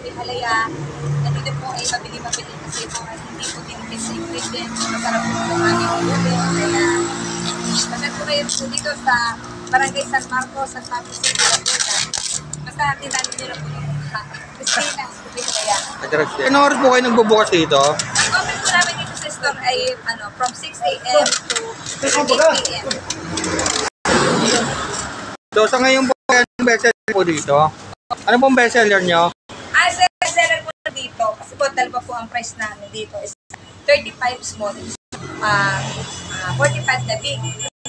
ube halaya. Nandito po ay mabili kasi po ay hindi po tinipid sa ingredients. Masarap po ang aming ube. Kaya, masarap po kayo po dito sa Barangay San Marcos, San Pablo City, Laguna. Basta tinanong nyo lang po yung Christina, ube halaya. Ano oras po kayo nagbubukas dito? Ang open po namin dito sa store ay from 6 a.m. to 8 p.m. So sa ngayon po, anong bestseller po dito? Ano pong bestseller nyo? Ang seller po dito, kasi po dalawa po ang price namin dito is 35 small, 45 na big,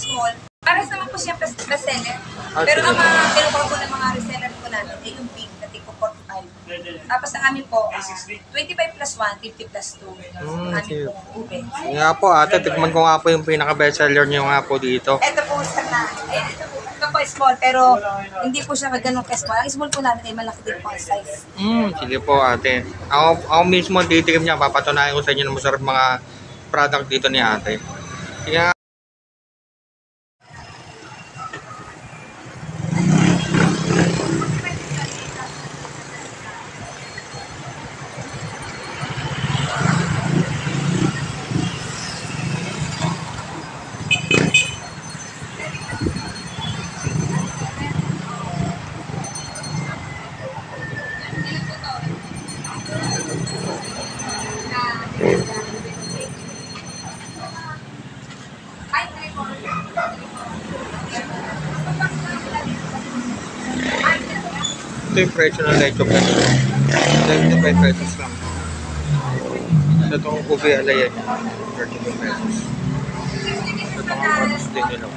small. Pares naman po siya bestseller. Pero ang mga kinukuha po ng mga reseller po namin ay yung big na tipo 45. Tapos ang amin po, 25 plus 1, 50 plus 2. Amin po ube. Nga po ate, tikman ko nga po yung pinaka-bestseller nyo nga po dito. Ito po isa na, ito po small pero hindi po siya ganun ka-small. Ang small po namin ay malaki din po ang size. Sige po ate. Ako mismo titikim niya, papatunayan ko sa inyo na masarap mga product dito ni ate. Kaya ito yung presyo ng lecho peso. 75 pesos lang. Sa itong ube alaya niya, 32 pesos. Sa itong parts din nyo lang.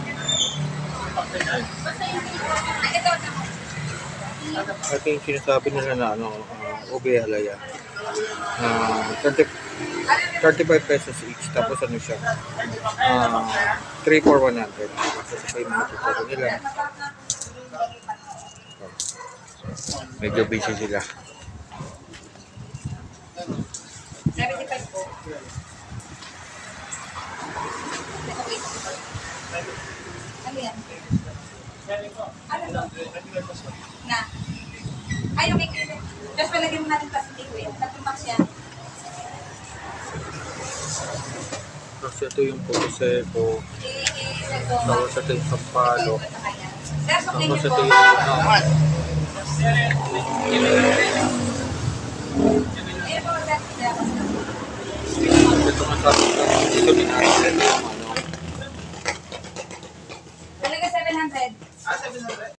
Ito yung sinasabi nila na ube alaya. 35 pesos each. Tapos ano siya? 3 for 100. Kasi ito yung mga tuturo nila. Medyo busy sila. 75 po. Ano yan? Ano to? Na? Ay, okay. Just palagyan mo natin plastic ko yan. Tatlong box yan. Kasi ito yung puto seco. Tapos ito yung sampalo. Tapos ito yung ito masabi ko. Dito din natin ito yung Talaga 700. 700?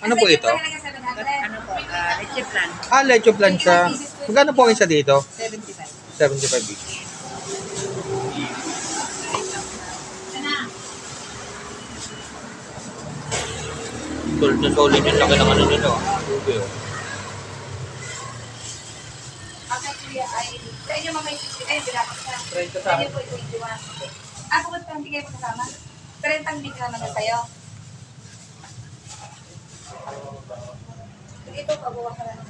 Ano po ito? Ano po? Leche plan. Lecho plan siya. Magkano po ang isa dito? 75. 75 each. Solid na solid yung laki ng ano nito. Ube oh. Kuya ay, sa inyo mga 60, ay, bilapos na. Sa inyo po, 21. Bukod pa, hindi kayo magkasama. 30 ang big naman na sa'yo. Ito, pabuwa ka lang.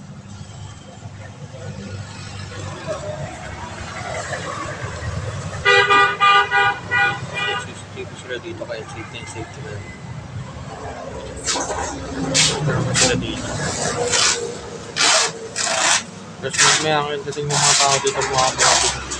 Safety sila dito kaya safety na. Sila dito. Tapos may angin kasi yung mga tao dito mga dito.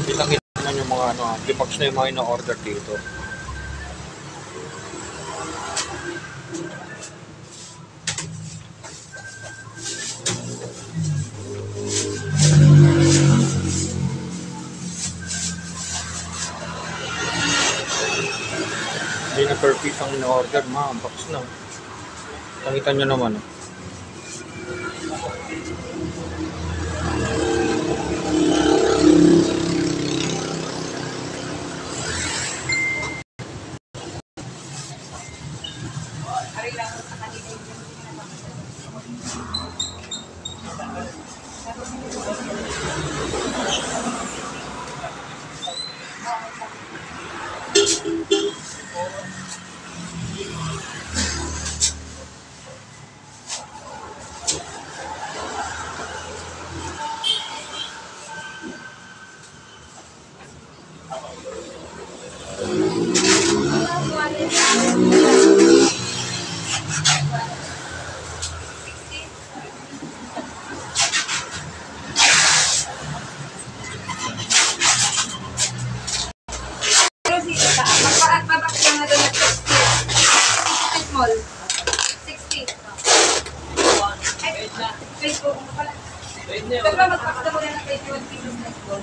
Kitang-kita naman yung mga dipags na yung mga ina-order dito. Hindi na per piece ang ina-order, mga box na. Nakita nyo naman. Pero si magpapabak lang na doon at 60 small. 60. Ay, Facebook mo pala. Ito ba magpapakita mo na ng 21 pieces na small?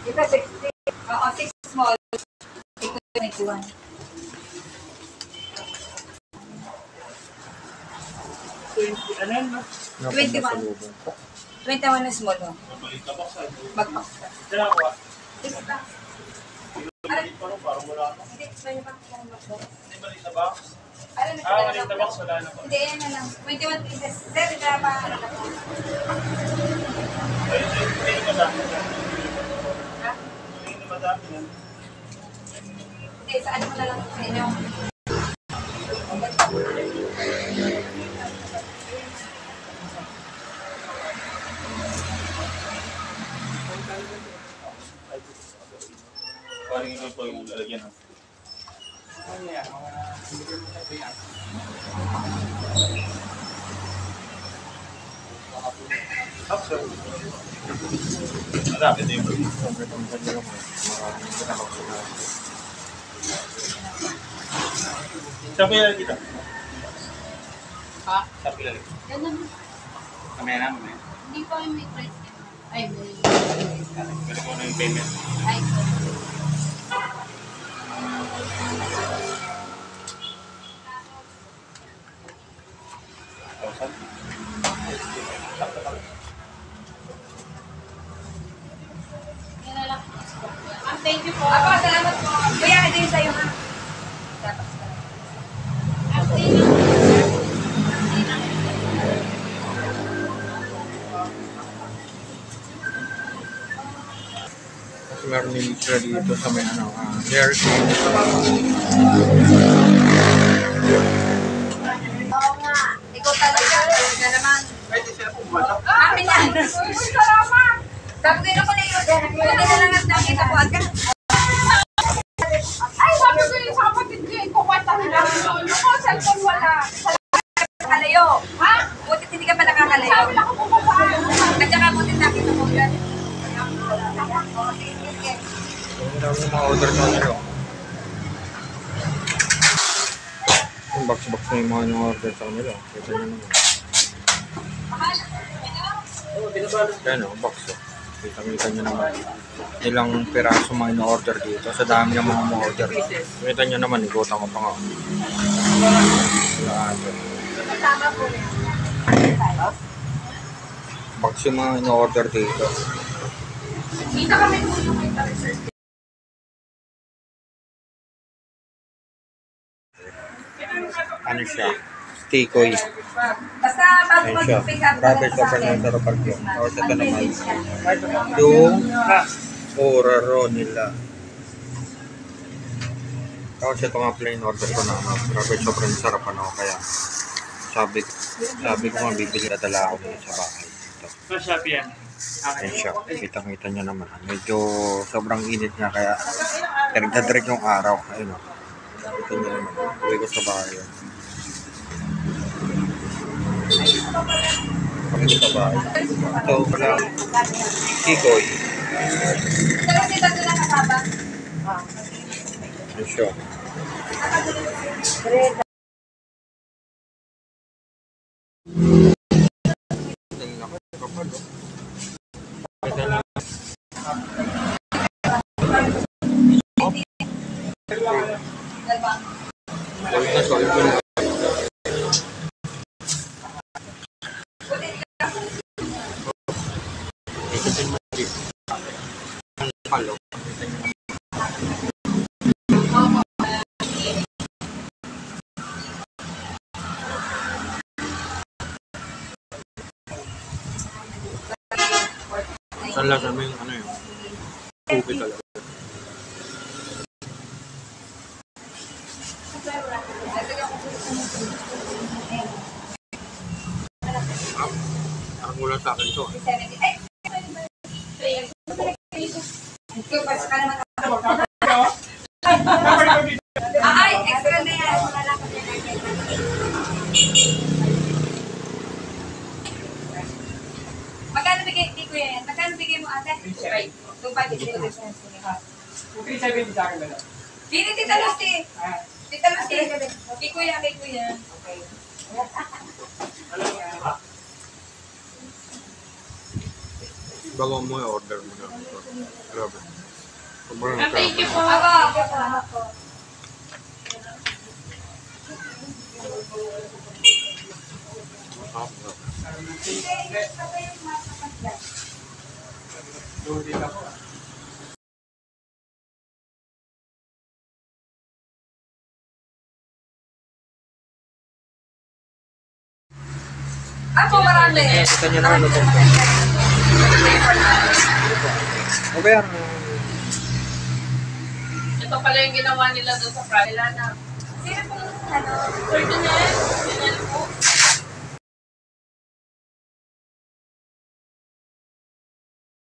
Ito 60. Oo, 6 small. Ito 21. Ano yun, no? 21. 21 na small, oh. Magpak. Dalawa. Isa. Parang wala ako. Hindi, explain niyo pa kung magpak. Hindi maliit na box? Alam mo, Maliit na box, wala na po. hindi, yan na lang. 21 pieces. Sir, kaya pa ano na po? Hindi na madami yan. Ha? Hindi na madami yan. Hindi, sa ano mo na lang sa inyo. Parang ito po yung lalagyan. Madami din po. Sa pila dito? Ha? Sa pila dito? Ganun. Kamaya na, mamaya. Hindi pa kami may price. Ay, may... Balik ko na yung payment. Ay, yan na lang. Thank you po. Ako, salamat po. Kuya, ito yung sa'yo, ha? Dapat ka. Thank you. Kasi meron yung sila dito sa may ano, Dairy Queen. Oo nga. Ikaw talaga. Talaga naman. Pwede sila pumasok. Amin yan. Salamat. Sabi ko na ko na yun. Pwede na lang at nakita ko agad. Ay, sabi ko yung sa kapatid ko, ikukwenta nila. Yung ko, cellphone wala. Nakakalayo. Ha? Butit hindi ka pa nakakalayo. Sabi na ako pupuntaan. At saka butit nakita ko agad. Oo, sige, sige. Yung dami ng mga order sa kanila. Yung box-box na yung mga order sa kanila. Kita nyo naman. Yan o, box o. Kita nyo naman. Ilang piraso mga ino-order dito. Sa dami ng mga order. Kita nyo naman, ikutan ko pa nga. Lahat. Tama po yan. Box yung mga ino-order dito. Kita kami po yung may research. Ano siya? Stikoy. Basta bago Ayun siya. mag-pick up Grabe talaga siya sa pag akin. nasarapag yun. Tapos ito naman. Mag-message ka. Yung oraro nila. Tapos ito nga plain order ko na. Grabe sobrang sarap ano. Kaya sabi ko nga bibili na dala ako dito sa bahay. Ito. Sa Shopee yan. Ayun siya. Kitang-kita nyo naman. Medyo sobrang init nga kaya direct yung araw. Ayun o. Ito nyo naman. Uwi ko sa bahay yun. Uwi ko sa bahay. Ito pala. Kikoy. Pero sila doon nakakaba. Ayun siya. Saan lang kami yung ano yun? Tubig talaga. Parang mula sa akin to. 70. Ay! Ikaw, basta ka naman ako. 370 sa akin ba? Dini, Tita Lucy. Tita Lucy. Kay Kuya, kay Kuya. Okay. Bago mo order mo na. Grabe. Sobrang Ma'am, thank you po. Ako. Ako marami. Kita niyo na ano to. Okay, Ito pala yung ginawa nila doon sa Friday. Sino pong ano? Ferdinand.